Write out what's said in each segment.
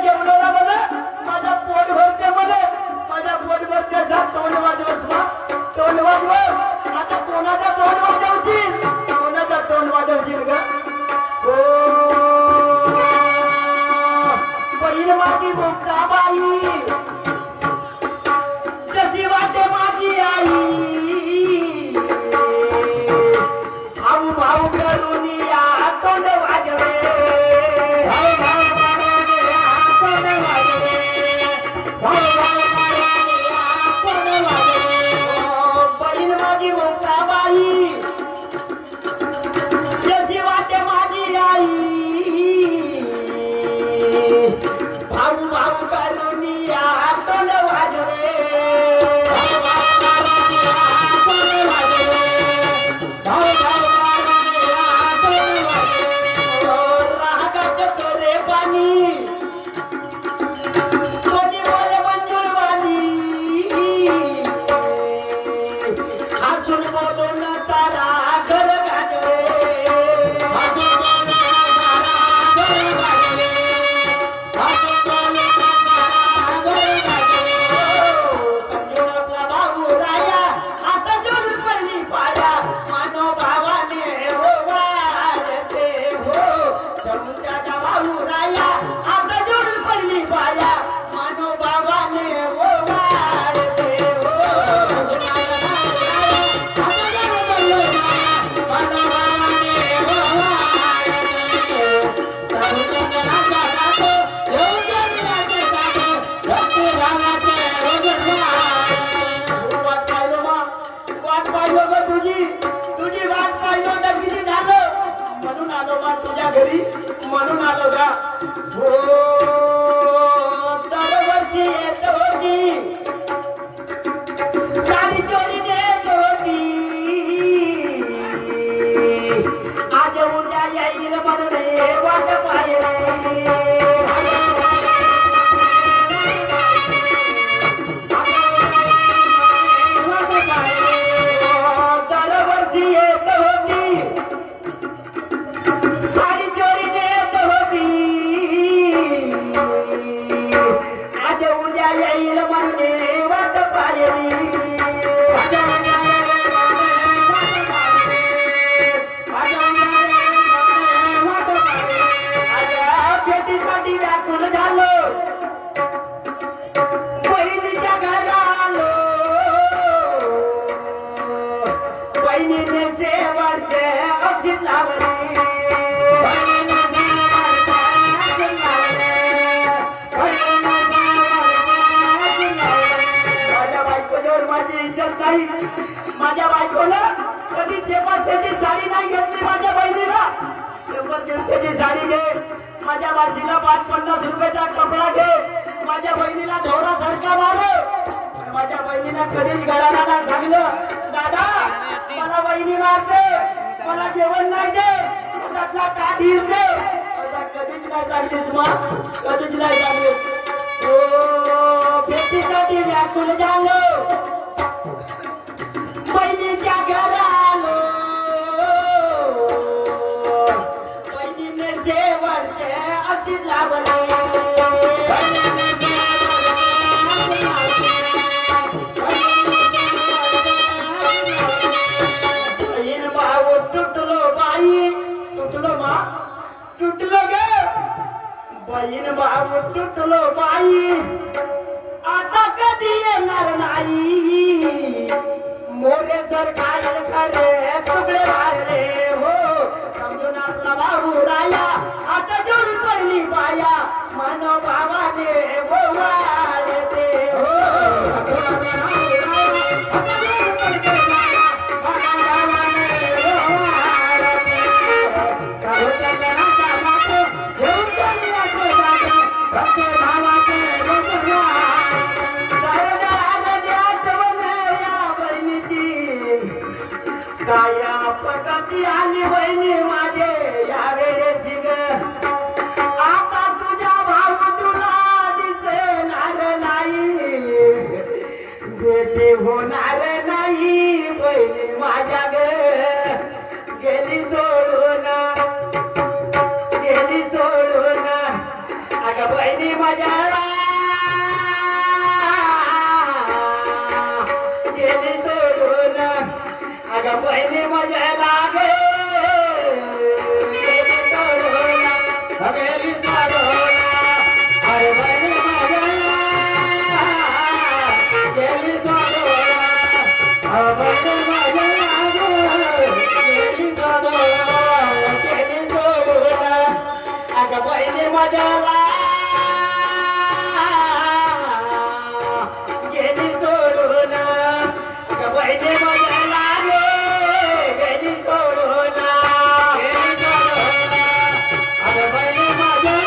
जेवणाला मला माझा पोट भरते मला माझा पोट भरते तोंड वाजव आता कोणाचा तोंड वाजवशील कोणाचा तोंड वाजवशील ग हो बहीण माझी मुक्ताबाई जशी वाटे माझी आई भाऊ भाऊ करून या तोंड वाजवे बहीण माझी मुक्ताबाई जशी वाटे माझी आई भाऊ भाऊ करून या तोंड वाजवे रागाच्या तोरे पाणी कोणी बोले मंजूरवाणी हसून बोलून तारा घर गाजवे तुझी वाट पाहिलं तर किती झालं म्हणून आलो बा तुझ्या घरी म्हणून आलो का हो दरवर्षी येत होती साडी चोरी नेत होती आज उद्या येईल म्हणून वाट पाहिली माझ्या बायकोला कधी शेपाची साडी नाही घेतली माझ्या बहिणीला शेपट साडी घे माझ्या बाजीला 5-50 रुपयाचा कपडा घे माझ्या बहिणीला धोरासारखा मार माझ्या बहिणीला कधीच घराला सांगलं दादा मला बहिणी मारते मला जेवण नाही दे त्यातला का धीर दे कधीच नाही सांगतेस मग कधीच नाही सांगले भेटीसाठी व्याकुल झालो बहिणीच्या घरालो बहिणीने शेवटचे अशी लावले बहीण भाऊ तुटलो बाई तुटलो मा तुटलो गे बहीण भाऊ तुटलो बाई आता कधी येणार नाही मोरे सरकार खरे तुकडे मारले हो समजून आपला भाऊ राया आता जोड पडली बाया मानव भावाने गोवाले ते हो काया पटाची आली बहिणी माझे या वेळेसी ग आता तुझ्या भाऊ तुला दिसेणार नाही बेटी होणार नाही बहिणी माझ्या ग गेली सोडून अगं बहिणी माझ्या गेली सोडून अगं बहिणी माझ्या लागे गेली सोडून गेली सोडून अरे बहिणी माझ्या गेली सोडून बहिणी माझ्या गेली सोडून गेली सोडून अगं बहिणी माझ्या गेली सोडून अगं बहिणी माझ्या गेली सोडून गेली सोडून अगं बहिणी माझ्या गेली सोडून अगं बहिणी माझ्या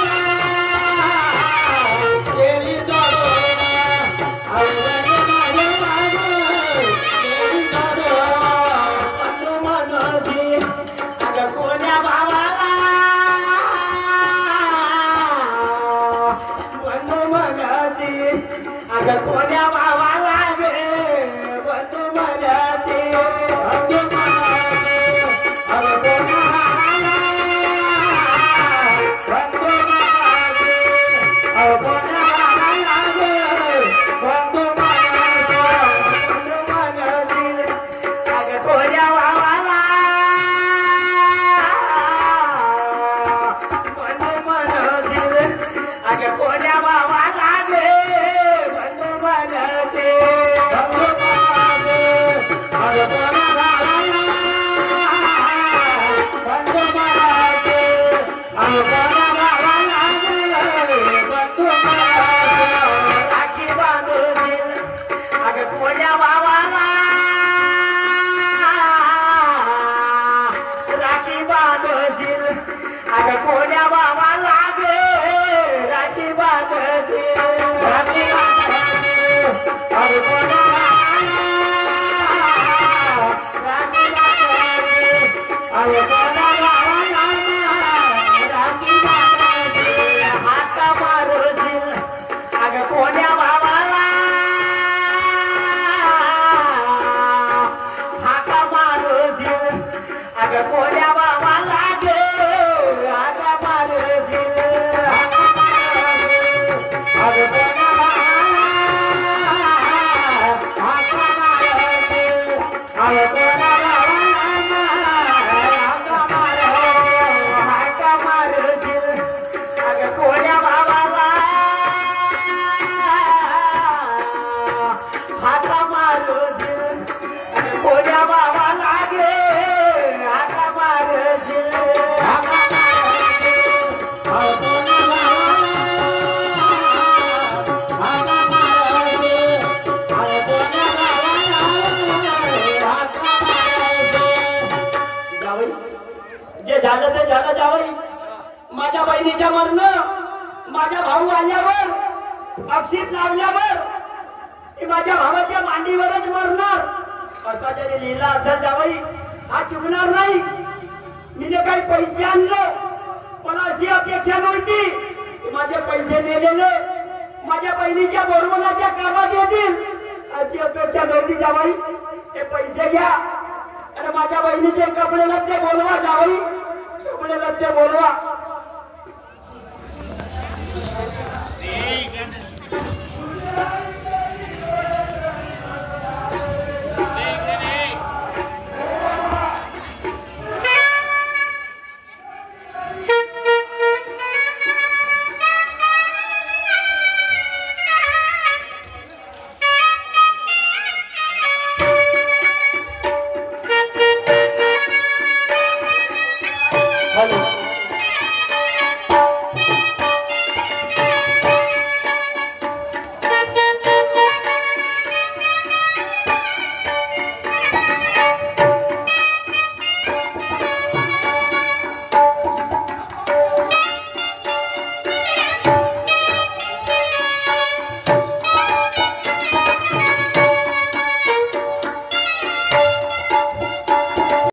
गेली सोडून बंधू मनोजी अगं कोण्या भावाला बंधू मनोजी अगं कोण्या भावाला गे बंधू मनोजी बंधू मनोजी अगं कोण्या भावाला बंधू मनोजी अगं कोण्या भावाला गे बंधू मनोजी अगं कोण्या भावाला बंधू मनोजी अगं कोण्या भावाला गे बंधू मनोजी बंधू मनोजी अगं कोण्या भावाला बंधू मनोजी अगं कोण्या भावाला गे बंधू मनोजी राखी बांधून अगं कोण्या भावाला राखी बांधशील अगं कोण्या भावाला गे राखी बांधशील राखी बांधशील अगं कोण्या भावाला राखी बांधशील अगं कोण्या भावाला राखी बांधशील हात मारशील अगं कोण्या भावाला हात मारशील अगं कोण्या भावाला गे हात मारशील अगं कोण्या भावाला हात मारशील अगं कोण्या भावाला हात मारशील अगं कोण्या भावाला हात मारशील अगं कोण्या भावाला गे हात मारशील हात मारशील अगं कोण्या भावाला हात मारशील अगं कोण्या भावाला हात मारशील जावई जे झालं ते झालं जावई माझ्या बहिणीच्या मरण माझ्या भाऊ आल्यावर अक्षित लावल्यावर ती माझ्या भावाच्या मांडीवरच मरणार असा जरी लिहिला असेल जावई हा चुकणार नाही मी काही पैसे आणले मला अशी अपेक्षा नव्हती की माझे पैसे दिलेले माझ्या बहिणीच्या बोरवण्याच्या कामात येतील अशी अपेक्षा नव्हती जावई हे पैसे घ्या आणि माझ्या बहिणीचे कपडे लत्ते बोलवा जावई कपडे लत्ते बोलवा Hello.